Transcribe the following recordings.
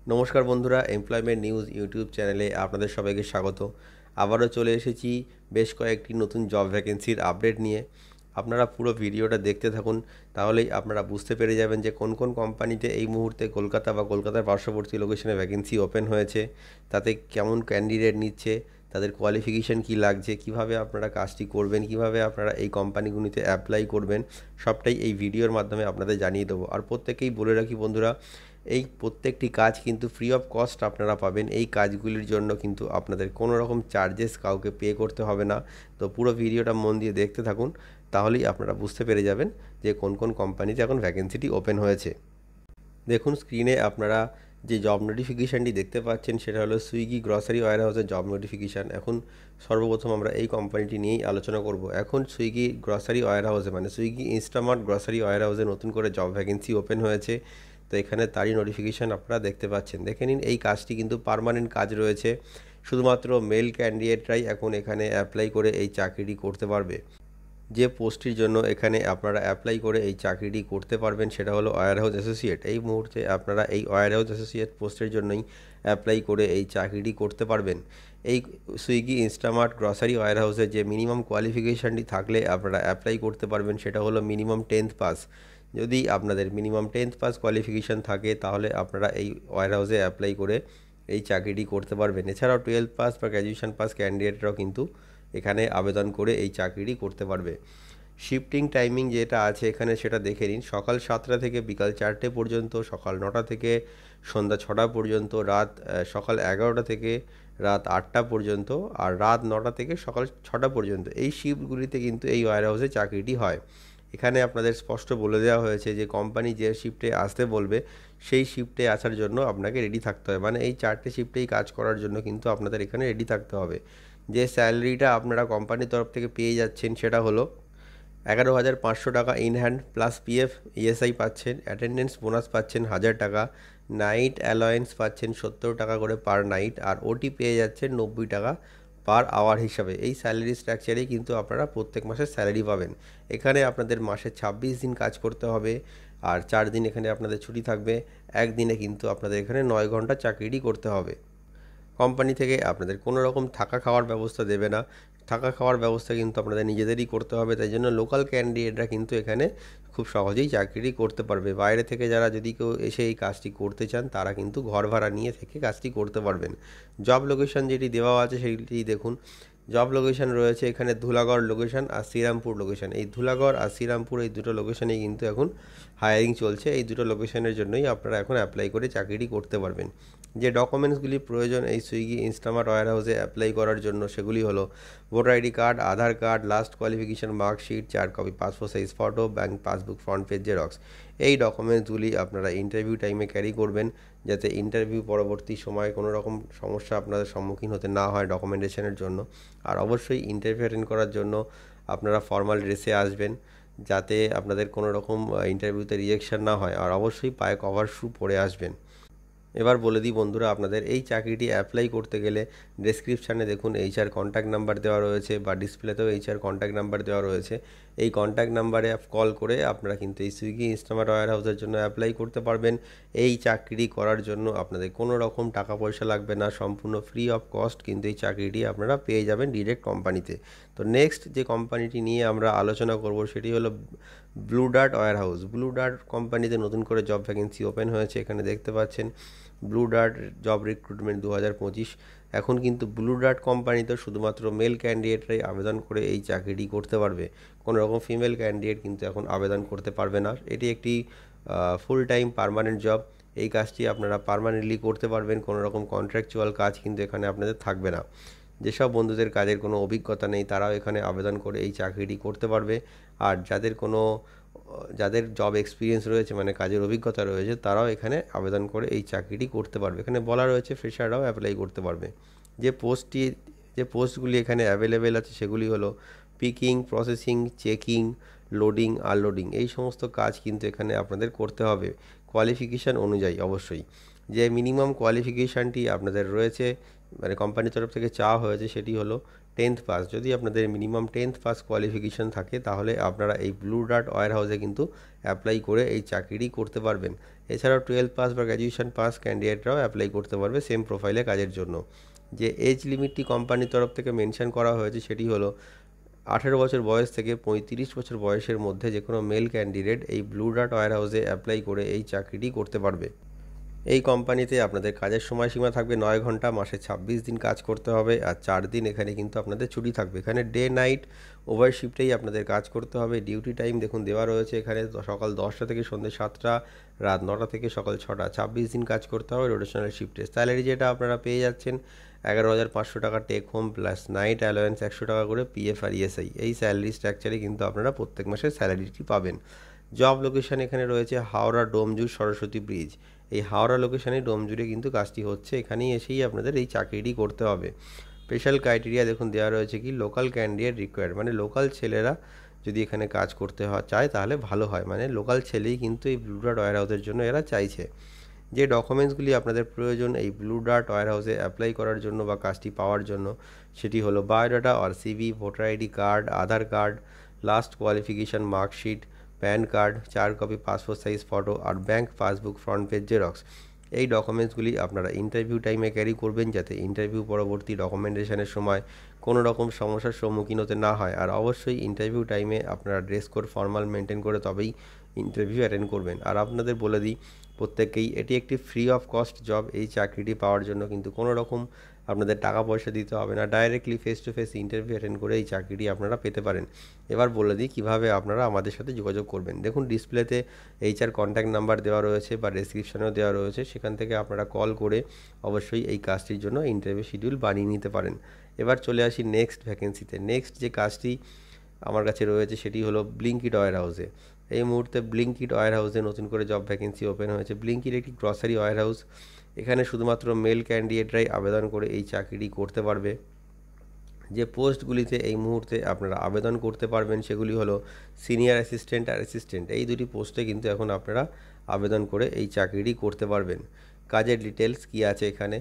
নমস্কার বন্ধুরা, employment news YouTube চ্যানেলে আপনাদের সবাইকে স্বাগত। আবারও চলে এসেছি বেশ কয়েকটি নতুন জব ভ্যাকেন্সির আপডেট নিয়ে। আপনারা পুরো ভিডিওটা দেখতে থাকুন, তাহলেই আপনারা বুঝতে পেরে যাবেন যে কোন কোন কোম্পানিতে এই মুহূর্তে কলকাতা বা কলকাতার পার্শ্ববর্তী লোকেশনে ভ্যাকেন্সি ওপেন হয়েছে, তাতে কেমন ক্যান্ডিডেট নিচ্ছে, তাদের কোয়ালিফিকেশান কী লাগছে, কিভাবে আপনারা কাজটি করবেন, কিভাবে আপনারা এই কোম্পানিগুলিতে অ্যাপ্লাই করবেন, সবটাই এই ভিডিওর মাধ্যমে আপনাদের জানিয়ে দেবো। আর প্রত্যেকেই বলে রাখি বন্ধুরা, এই প্রত্যেকটি কাজ কিন্তু ফ্রি অফ কস্ট আপনারা পাবেন। এই কাজগুলির জন্য কিন্তু আপনাদের কোনো রকম চার্জেস কাউকে পে করতে হবে না। তো পুরো ভিডিওটা মন দিয়ে দেখতে থাকুন, তাহলেই আপনারা বুঝতে পেরে যাবেন যে কোন কোন কোম্পানিতে এখন ভ্যাকেন্সিটি ওপেন হয়েছে। দেখুন স্ক্রিনে আপনারা যে জব নোটিফিকেশানটি দেখতে পাচ্ছেন সেটা হলো সুইগি গ্রসারি ওয়্যারহাউসের জব নোটিফিকেশান। এখন সর্বপ্রথম আমরা এই কোম্পানিটি নিয়েই আলোচনা করব। এখন সুইগি গ্রসারি ওয়্যারহাউসে মানে সুইগি ইনস্টামার্ট গ্রসারি ওয়্যারহাউসে নতুন করে জব ভ্যাকেন্সি ওপেন হয়েছে। তো এখানে তারই নোটিফিকেশান আপনারা দেখতে পাচ্ছেন। দেখে নিন, এই কাজটি কিন্তু পার্মানেন্ট কাজ রয়েছে। শুধুমাত্র মেল ক্যান্ডিডেটরাই এখন এখানে অ্যাপ্লাই করে এই চাকরিটি করতে পারবে। যে পোস্টটির জন্য এখানে আপনারা অ্যাপ্লাই করে এই চাকরিটি করতে পারবেন সেটা হলো ওয়্যারহাউস অ্যাসোসিয়েট। এই মুহূর্তে আপনারা এই ওয়্যারহাউস অ্যাসোসিয়েট পোস্টের জন্যই অ্যাপ্লাই করে এই চাকরিটি করতে পারবেন। এই সুইগি ইনস্টামার্ট গ্রসারি ওয়্যারহাউসে যে মিনিমাম কোয়ালিফিকেশানটি থাকলে আপনারা অ্যাপ্লাই করতে পারবেন সেটা হলো মিনিমাম 10th পাস। যদি আপনাদের মিনিমাম 10th পাস কোয়ালিফিকেশান থাকে তাহলে আপনারা এই ওয়্যারহাউসে অ্যাপ্লাই করে এই চাকরিটি করতে পারবেন। এছাড়াও 12th পাস বা গ্র্যাজুয়েশন পাস ক্যান্ডিডেটরাও কিন্তু এখানে আবেদন করে এই চাকরিটি করতে পারবে। শিফটিং টাইমিং যেটা আছে এখানে সেটা দেখে নিন। সকাল 7টা থেকে বিকাল 4টে পর্যন্ত, সকাল 9টা থেকে সন্ধ্যা 6টা পর্যন্ত, সকাল 11টা থেকে রাত 8টা পর্যন্ত, আর রাত 9টা থেকে সকাল 6টা পর্যন্ত। এই শিফটগুলিতে কিন্তু এই ওয়্যারহাউসে চাকরিটি হয়। এখানে আপনাদের স্পষ্ট বলে দেওয়া হয়েছে যে কোম্পানি যে শিফটে আসতে বলবে সেই শিফটে আসার জন্য আপনাকে রেডি থাকতে হবে। মানে এই 4টে শিফটেই কাজ করার জন্য কিন্তু আপনাদের এখানে রেডি থাকতে হবে। যে স্যালারিটা আপনারা কোম্পানির তরফ থেকে পেয়ে যাচ্ছেন সেটা হলো 11,500 টাকা in hand plus PF ESI পাচ্ছেন। অ্যাটেন্ডেন্স বোনাস পাচ্ছেন 1,000 টাকা। নাইট অ্যালায়েন্স পাচ্ছেন 70 টাকা করে পার নাইট, আর ওটি পেয়ে যাচ্ছেন 90 টাকা পার আওয়ার হিসাবে। এই স্যালারি স্ট্রাকচারেই কিন্তু আপনারা প্রত্যেক মাসে স্যালারি পাবেন। এখানে আপনাদের মাসে 26 দিন কাজ করতে হবে, আর 4 দিন এখানে আপনাদের ছুটি থাকবে। একদিনে কিন্তু আপনাদের এখানে 9 ঘন্টা চাকরিটি করতে হবে। কোম্পানি থেকে আপনাদের কোনো রকম থাকা খাওয়ার ব্যবস্থা দেবে না। থাকা খাওয়ার ব্যবস্থা কিন্তু আপনাদের নিজেদেরই করতে হবে। তাই জন্য লোকাল ক্যান্ডিডেটরা কিন্তু এখানে খুব সহজেই চাকরিটি করতে পারবে। বাইরে থেকে যারা যদি কেউ এসে এই কাজটি করতে চান তারা কিন্তু ঘর ভাড়া নিয়ে থেকে কাজটি করতে পারবেন। জব লোকেশন যেটি দেওয়া আছে সেইটি দেখুন। জব লোকেশন রয়েছে এখানে ধুলাগড় লোকেশন আর শ্রীরামপুর লোকেশন। এই ধুলাগড় আর শ্রীরামপুর এই দুটো লোকেশনেই কিন্তু এখন হায়ারিং চলছে। এই দুটো লোকেশনের জন্যই আপনারা এখন অ্যাপ্লাই করে চাকরিটি করতে পারবেন। যে ডকুমেন্টসগুলি প্রয়োজন এই সুইগি ইনস্টামার্ট ওয়্যারহাউসে অ্যাপ্লাই করার জন্য সেগুলি হলো voter ID card, Aadhaar card, last qualification marksheet, 4 copy passport size photo, bank passbook front page xerox. এই ডকুমেন্টসগুলি আপনারা ইন্টারভিউ টাইমে ক্যারি করবেন, যাতে ইন্টারভিউ পরবর্তী সময়ে কোনো রকম সমস্যা আপনাদের সম্মুখীন হতে না হয় ডকুমেন্টেশনের জন্য। আর অবশ্যই ইন্টারভিউ অ্যাটেন্ড করার জন্য আপনারা ফর্মাল ড্রেসে আসবেন, যাতে আপনাদের কোনো রকম ইন্টারভিউতে রিজেকশন না হয়। আর অবশ্যই পায়ে কভার শু পরে আসবেন। এবার বলে দিই বন্ধুরা, আপনাদের এই চাকরিটি অ্যাপ্লাই করতে গেলে ডেসক্রিপশানে দেখুন এইচআর কন্ট্যাক্ট নাম্বার দেওয়া রয়েছে, বা ডিসপ্লেতেও এইচআর কন্ট্যাক্ট নাম্বার দেওয়া রয়েছে। এই কন্ট্যাক্ট নাম্বারে কল করে আপনারা কিন্তু এই সুইগি ইনস্টামার্ট ওয়্যারহাউসের জন্য অ্যাপ্লাই করতে পারবেন। এই চাকরি করার জন্য আপনাদের কোনো রকম টাকা পয়সা লাগবে না, সম্পূর্ণ ফ্রি অফ কস্ট কিন্তু এই চাকরিটি আপনারা পেয়ে যাবেন ডিরেক্ট কোম্পানিতে। তো নেক্সট যে কোম্পানিটি নিয়ে আমরা আলোচনা করব সেটি হলো Blue Dart warehouse. Blue Dart কোম্পানিতে নতুন করে জব ভ্যাকেন্সি ওপেন হয়েছে। এখানে দেখতে পাচ্ছেন ব্লু ডার্ট জব রিক্রুটমেন্ট 2025। এখন কিন্তু ব্লু ডার্ট কোম্পানিতে শুধুমাত্র মেল ক্যান্ডিডেটরাই আবেদন করে এই চাকরিটি করতে পারবে। কোনো রকম ফিমেল ক্যান্ডিডেট কিন্তু এখন আবেদন করতে পারবে না। এটি একটি ফুল টাইম পার্মানেন্ট জব। এই কাজটি আপনারা পার্মানেন্টলি করতে পারবেন, কোনো রকম কন্ট্রাকচুয়াল কাজ কিন্তু এখানে আপনাদের থাকবে না। যেসব বন্ধুদের কাজের কোনো অভিজ্ঞতা নেই তারাও এখানে আবেদন করে এই চাকরিটি করতে পারবে। আর যাদের জব এক্সপিরিয়েন্স রয়েছে মানে কাজের অভিজ্ঞতা রয়েছে তারাও এখানে আবেদন করে এই চাকরিটি করতে পারবে। এখানে বলা রয়েছে ফ্রেশাররাও অ্যাপ্লাই করতে পারবে। যে পোস্টগুলি এখানে অ্যাভেলেবেল আছে সেগুলি হলো picking, processing, checking, loading, unloading. এই সমস্ত কাজ কিন্তু এখানে আপনাদের করতে হবে কোয়ালিফিকেশান অনুযায়ী। অবশ্যই যে মিনিমাম কোয়ালিফিকেশানটি আপনাদের রয়েছে মানে কোম্পানির তরফ থেকে চাওয়া হয়েছে সেটি হলো 10th পাস, যদি আপনাদের মিনিমাম 10th পাস কোয়ালিফিকেশান থাকে তাহলে আপনারা এই ব্লু ডার্ট ওয়্যার হাউসে কিন্তু অ্যাপ্লাই করে এই চাকরিটি করতে পারবেন। এছাড়াও 12 পাস বা গ্র্যাজুয়েশন পাস ক্যান্ডিডেটরাও অ্যাপ্লাই করতে পারবে সেম প্রোফাইলে কাজের জন্য। যে এজ লিমিটটি কোম্পানির তরফ থেকে মেনশন করা হয়েছে সেটি হলো 18 বছর বয়স থেকে 35 বছর বয়সের মধ্যে যে কোনো মেল ক্যান্ডিডেট এই ব্লু ডার্ট ওয়্যার হাউসে অ্যাপ্লাই করে এই চাকরিটি করতে পারবে। এই কোম্পানিতে আপনাদের কাজের সময়সীমা থাকবে 9 ঘন্টা, মাসে 26 দিন কাজ করতে হবে, আর 4 দিন এখানে কিন্তু আপনাদের ছুটি থাকবে। এখানে ডে নাইট উভয় শিফটেই আপনাদের কাজ করতে হবে। ডিউটি টাইম দেখুন দেওয়া রয়েছে এখানে, সকাল 10টা থেকে সন্ধ্যে 7টা, রাত 9টা থেকে সকাল 6টা, 26 দিন কাজ করতে হবে রোটেশনাল শিফটে। স্যালারি যেটা আপনারা পেয়ে যাচ্ছেন 11,500 টাকা take home plus night allowance 100 টাকা করে পিএফ আর ইএসআই। এই স্যালারি স্ট্রাকচারে কিন্তু আপনারা প্রত্যেক মাসে স্যালারিটি পাবেন। জব লোকেশন এখানে রয়েছে হাওড়া ডোমজুর সরস্বতী ব্রিজ। এই হাওড়া লোকেশানে ডোমজুড়ে কিন্তু কাজটি হচ্ছে, এখানেই এসেই আপনাদের এই চাকরিটি করতে হবে। স্পেশাল ক্রাইটেরিয়া দেখুন দেওয়া রয়েছে কি লোকাল ক্যান্ডিডেট রিকোয়ার্ড, মানে লোকাল ছেলেরা যদি এখানে কাজ করতে চায় তাহলে ভালো হয়, মানে লোকাল ছেলেই কিন্তু এই ব্লু ডার্ট ওয়্যার হাউসের জন্য এরা চাইছে। যে ডকুমেন্টসগুলি আপনাদের প্রয়োজন এই ব্লু ডার্ট ওয়্যার হাউসে অ্যাপ্লাই করার জন্য বা কাজটি পাওয়ার জন্য সেটি হলো বায়োডাটা আর CV, voter ID card, Aadhaar card, last qualification marksheet, PAN card, 4 copy passport size photo আর bank passbook front page xerox. এই ডকুমেন্টসগুলি আপনারা ইন্টারভিউ টাইমে ক্যারি করবেন যাতে ইন্টারভিউ পরবর্তী ডকুমেন্টেশনের সময় কোনো রকম সমস্যার সম্মুখীন হতে না হয়। আর অবশ্যই ইন্টারভিউ টাইমে আপনারা ড্রেস কোড ফর্মাল মেনটেন করে তবেই ইন্টারভিউ অ্যাটেন্ড করবেন। আর আপনাদের বলে দিই প্রত্যেককেই এটি একটি ফ্রি অফ কস্ট জব। এই চাকরিটি পাওয়ার জন্য কিন্তু কোনো রকম আপনাদের টাকা পয়সা দিতে হবে না, directly face to face interview attend করে এই চাকরিটি আপনারা পেতে পারেন। এবার বলে দিই কীভাবে আপনারা আমাদের সাথে যোগাযোগ করবেন। দেখুন ডিসপ্লেতে এইচআর কন্ট্যাক্ট নাম্বার দেওয়া রয়েছে বা ডেসক্রিপশনেও দেওয়া রয়েছে, সেখান থেকে আপনারা কল করে অবশ্যই এই কাজটির জন্য ইন্টারভিউ শিডিউল বানিয়ে নিতে পারেন। এবার চলে আসি নেক্সট ভ্যাকেন্সিতে। নেক্সট যে কাজটি আমার কাছে রয়েছে সেটি হলো ব্লিঙ্কিট ওয়্যার হাউসে। এই মুহূর্তে ব্লিঙ্কিট ওয়্যার হাউসে নতুন করে জব ভ্যাকেন্সি ওপেন হয়েছে। ব্লিঙ্কিট একটি গ্রসারি ওয়্যার হাউস, এখানে শুধুমাত্র মেল ক্যান্ডিডেটরাই আবেদন করে এই চাকরিটি করতে পারবে। যে পোস্টগুলিতে এই মুহূর্তে আপনারা আবেদন করতে পারবেন সেগুলি হলো সিনিয়র অ্যাসিস্ট্যান্ট আর অ্যাসিস্ট্যান্ট। এই দুটি পোস্টে কিন্তু এখন আপনারা আবেদন করে এই চাকরিটি করতে পারবেন। কাজের ডিটেলস কী আছে এখানে,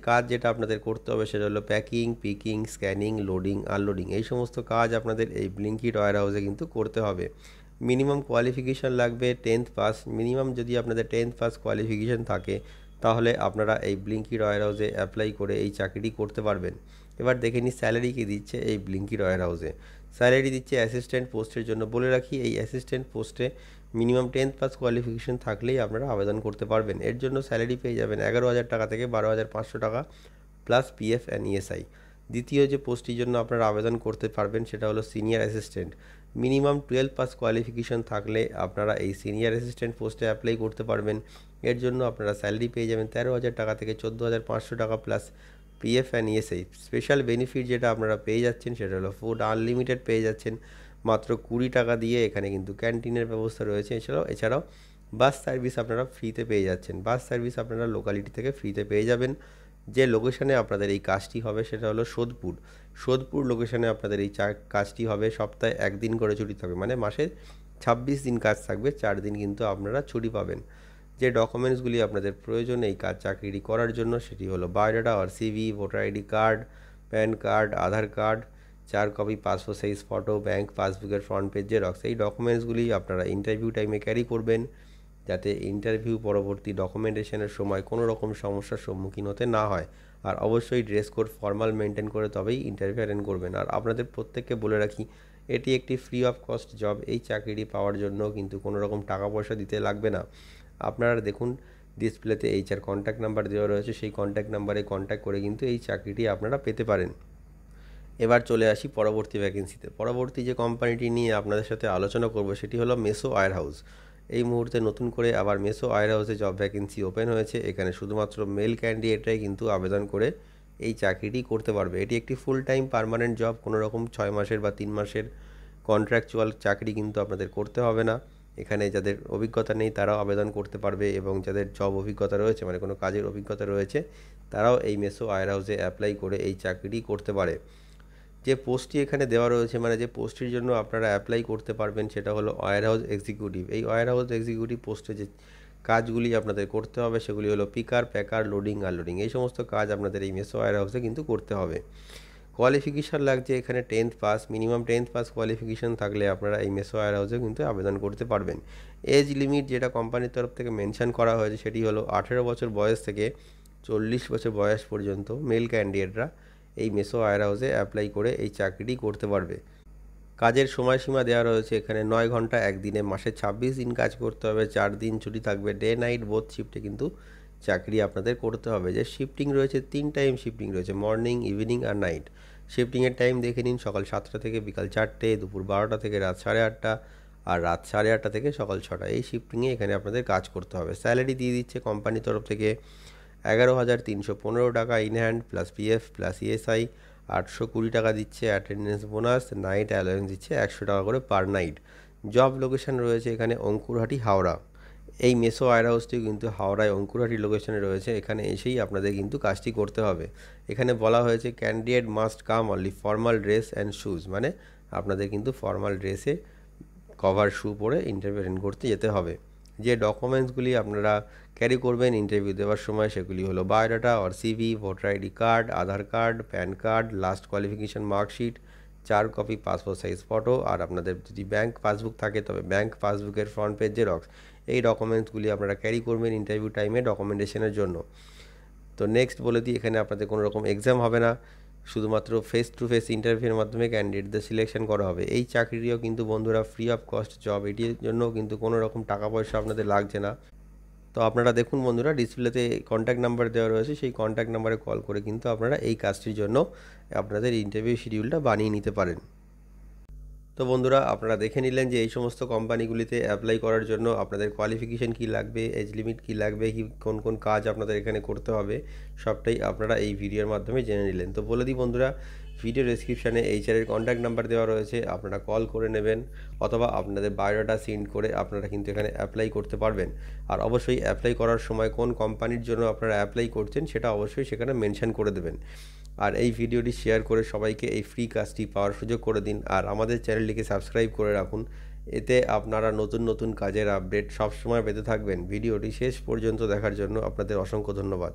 কাজ যেটা আপনাদের করতে হবে সেটা হলো packing, picking, scanning, loading, unloading, এই সমস্ত কাজ আপনাদের এই ব্লিঙ্কিট ওয়্যার হাউসে কিন্তু করতে হবে। মিনিমাম কোয়ালিফিকেশান লাগবে 10th পাস। মিনিমাম যদি আপনাদের 10th পাস কোয়ালিফিকেশান থাকে তাহলে আপনারা এই ব্লিঙ্কিট ওয়্যার হাউসে অ্যাপ্লাই করে এই চাকরিটি করতে পারবেন। এবার দেখে নিই স্যালারি কী দিচ্ছে এই ব্লিঙ্কিট ওয়্যার হাউসে। স্যালারি দিচ্ছে অ্যাসিস্ট্যান্ট পোস্টের জন্য। বলে রাখি এই অ্যাসিস্ট্যান্ট পোস্টে মিনিমাম 10th পাস কোয়ালিফিকেশান থাকলেই আপনারা আবেদন করতে পারবেন। এর জন্য স্যালারি পেয়ে যাবেন 11,000 টাকা থেকে 12,500 টাকা প্লাস পিএফ অ্যান্ড ইএসআই। দ্বিতীয় যে পোস্টটির জন্য আপনারা আবেদন করতে পারবেন সেটা হলো senior assistant. Minimum 12 pass qualification থাকলে আপনারা এই সিনিয়র অ্যাসিস্ট্যান্ট পোস্টে অ্যাপ্লাই করতে পারবেন। এর জন্য আপনারা স্যালারি পেয়ে যাবেন 13,000 টাকা থেকে 14,500 টাকা plus PF and ESI. Special benefit যেটা আপনারা পেয়ে যাচ্ছেন সেটা হলো ফুড আনলিমিটেড পেয়ে যাচ্ছেন মাত্র 20 টাকা দিয়ে। এখানে কিন্তু ক্যান্টিনের ব্যবস্থা রয়েছে। এছাড়াও বাস সার্ভিস আপনারা ফ্রিতে পেয়ে যাচ্ছেন। বাস সার্ভিস আপনারা লোকালিটি থেকে ফ্রিতে পেয়ে যাবেন। যে লোকেশানে আপনাদের এই কাজটি হবে সেটা হলো সোদপুর লোকেশানে আপনাদের এই কাজটি হবে। সপ্তাহে 1 দিন করে ছুটি থাকবে, মানে মাসে 26 দিন কাজ থাকবে, 4 দিন কিন্তু আপনারা ছুটি পাবেন। যে ডকুমেন্টসগুলি আপনাদের প্রয়োজন এই চাকরিটি করার জন্য সেটি হলো বায়োডাটা আর CV, voter ID card, PAN card, Aadhaar card, 4 copy passport size photo, bank পাসবুকের ফ্রন্ট পেজ জেরক্স। এই ডকুমেন্টসগুলি আপনারা ইন্টারভিউ টাইমে ক্যারি করবেন যাতে ইন্টারভিউ পরবর্তী ডকুমেন্টেশনের সময় কোনো রকম সমস্যার সম্মুখীন হতে না হয়। আর অবশ্যই ড্রেস কোড ফর্মাল মেনটেন করে তবেই ইন্টারভিউ অ্যাটেন্ড করবেন। আর আপনাদের প্রত্যেককে বলে রাখি এটি একটি ফ্রি অফ কস্ট জব। এই চাকরিটি পাওয়ার জন্য কিন্তু কোনো রকম টাকা পয়সা দিতে লাগবে না। আপনারা দেখুন ডিসপ্লেতে এইচআর কন্ট্যাক্ট নাম্বার দেওয়া রয়েছে, সেই কন্ট্যাক্ট নাম্বারে কন্ট্যাক্ট করে কিন্তু এই চাকরিটি আপনারা পেতে পারেন। এবার চলে আসি পরবর্তী ভ্যাকেন্সিতে। পরবর্তী যে কোম্পানিটি নিয়ে আপনাদের সাথে আলোচনা করব সেটি হলো মেসো ওয়্যার হাউস। এই মুহূর্তে নতুন করে আবার মেসো ওয়্যার হাউসে জব ভ্যাকেন্সি ওপেন হয়েছে। এখানে শুধুমাত্র মেল ক্যান্ডিডেটরাই কিন্তু আবেদন করে এই চাকরিটি করতে পারবে। এটি একটি ফুল টাইম পার্মানেন্ট জব, কোনো রকম 6 মাসের বা 3 মাসের কন্ট্রাকচুয়াল চাকরি কিন্তু আপনাদের করতে হবে না। এখানে যাদের অভিজ্ঞতা নেই তারাও আবেদন করতে পারবে এবং যাদের জব অভিজ্ঞতা রয়েছে, মানে কোনো কাজের অভিজ্ঞতা রয়েছে, তারাও এই মেসো ওয়্যার হাউসে অ্যাপ্লাই করে এই চাকরিটি করতে পারে। যে পোস্টটি এখানে দেওয়া রয়েছে, মানে যে পোস্টটির জন্য আপনারা অ্যাপ্লাই করতে পারবেন সেটা হলো ওয়্যার হাউস এক্সিকিউটিভ। এই ওয়্যার হাউস এক্সিকিউটিভ পোস্টে যে কাজগুলি আপনাদের করতে হবে সেগুলি হলো পিকার, প্যাকার, লোডিং, আনলোডিং, এই সমস্ত কাজ আপনাদের এই মেসো ওয়্যার হাউসে কিন্তু করতে হবে। কোয়ালিফিকেশান লাগছে এখানে 10th pass, minimum 10th pass qualification থাকলে আপনারা এই মেসো ওয়্যার হাউসে কিন্তু আবেদন করতে পারবেন। এজ লিমিট যেটা কোম্পানির তরফ থেকে মেনশন করা হয়েছে সেটি হলো 18 বছর বয়স থেকে 40 বছর বয়স পর্যন্ত মেল ক্যান্ডিডেটরা এই মেসো ওয়্যার হাউসে অ্যাপ্লাই করে এই চাকরিটি করতে পারবে। কাজের সময়সীমা দেওয়া রয়েছে এখানে 9 ঘন্টা একদিনে, মাসে 26 দিন কাজ করতে হবে, 4 দিন ছুটি থাকবে, ডে নাইট বোথ শিফটে কিন্তু চাকরি আপনাদের করতে হবে। যে শিফটিং রয়েছে 3 টাইম শিফটিং রয়েছে, মর্নিং, ইভিনিং আর নাইট। শিফটিংয়ের টাইম দেখে নিন, সকাল 7টা থেকে বিকাল 4টে, দুপুর 12টা থেকে রাত 8:30, আর রাত 8:30 থেকে সকাল 6টা। এই শিফটিংয়ে এখানে আপনাদের কাজ করতে হবে। স্যালারি দিয়ে দিচ্ছে কোম্পানির তরফ থেকে 11,315 টাকা in hand plus PF plus ESI, 820 টাকা দিচ্ছে অ্যাটেন্ডেন্স বোনাস, নাইট অ্যালাউন্স দিচ্ছে 100 টাকা করে পার নাইট। জব লোকেশন রয়েছে এখানে অঙ্কুরহাটি, হাওড়া। এই মেসো ওয়্যার হাউসটিও কিন্তু হাওড়ায় অঙ্কুরহাটি লোকেশনে রয়েছে। এখানে এসেই আপনাদের কিন্তু কাজটি করতে হবে। এখানে বলা হয়েছে candidate must come only formal dress and shoes, মানে আপনাদের কিন্তু ফর্মাল ড্রেসে কভার শু পরে ইন্টারভিউ অ্যাটেন্ড করতে যেতে হবে। যে ডকুমেন্টসগুলি আপনারা ক্যারি করবেন ইন্টারভিউ দেওয়ার সময় সেগুলি হলো biodata or CV, voter ID card, Aadhaar card, PAN card, last qualification marksheet, 4 copy passport size photo, আর আপনাদের যদি ব্যাঙ্ক পাসবুক থাকে তবে ব্যাঙ্ক পাসবুকের ফ্রন্ট পেজ জেরক্স। এই ডকুমেন্টসগুলি আপনারা ক্যারি করবেন ইন্টারভিউ টাইমে ডকুমেন্টেশনের জন্য। তো নেক্সট বলে দিই, এখানে আপনাদের কোনো রকম এক্সাম হবে না, শুধুমাত্র ফেস টু ফেস ইন্টারভিউর মাধ্যমে ক্যান্ডিডেটদের সিলেকশন করা হবে। এই চাকরিটিও কিন্তু বন্ধুরা ফ্রি অফ কস্ট জব, এটির জন্য কিন্তু কোনো রকম টাকা পয়সা আপনাদের লাগছে না। তো আপনারা দেখুন বন্ধুরা, ডিসপ্লেতে কন্ট্যাক্ট নাম্বার দেওয়া রয়েছে, সেই কন্ট্যাক্ট নাম্বারে কল করে কিন্তু আপনারা এই কাজটির জন্য আপনাদের ইন্টারভিউ শিডিউলটা বানিয়ে নিতে পারেন। তো বন্ধুরা, আপনারা দেখে নিলেন যে এই সমস্ত কোম্পানিগুলিতে অ্যাপ্লাই করার জন্য আপনাদের কোয়ালিফিকেশান কী লাগবে, এজ লিমিট কী লাগবে, কোন কোন কাজ আপনাদের এখানে করতে হবে, সবটাই আপনারা এই ভিডিওর মাধ্যমে জেনে নিলেন। তো বলে দিই বন্ধুরা, ভিডিও ডেসক্রিপশানে এইচআরের কন্ট্যাক্ট নাম্বার দেওয়া রয়েছে, আপনারা কল করে নেবেন অথবা আপনাদের বায়োডাটা সেন্ড করে আপনারা কিন্তু এখানে অ্যাপ্লাই করতে পারবেন। আর অবশ্যই অ্যাপ্লাই করার সময় কোন কোম্পানির জন্য আপনারা অ্যাপ্লাই করছেন সেটা অবশ্যই সেখানে মেনশন করে দেবেন। আর এই ভিডিওটি শেয়ার করে সবাইকে এই ফ্রি কাজটি পাওয়ার সুযোগ করে দিন, আর আমাদের চ্যানেলটিকে সাবস্ক্রাইব করে রাখুন। এতে আপনারা নতুন নতুন কাজের আপডেট সবসময় পেতে থাকবেন। ভিডিওটি শেষ পর্যন্ত দেখার জন্য আপনাদের অসংখ্য ধন্যবাদ।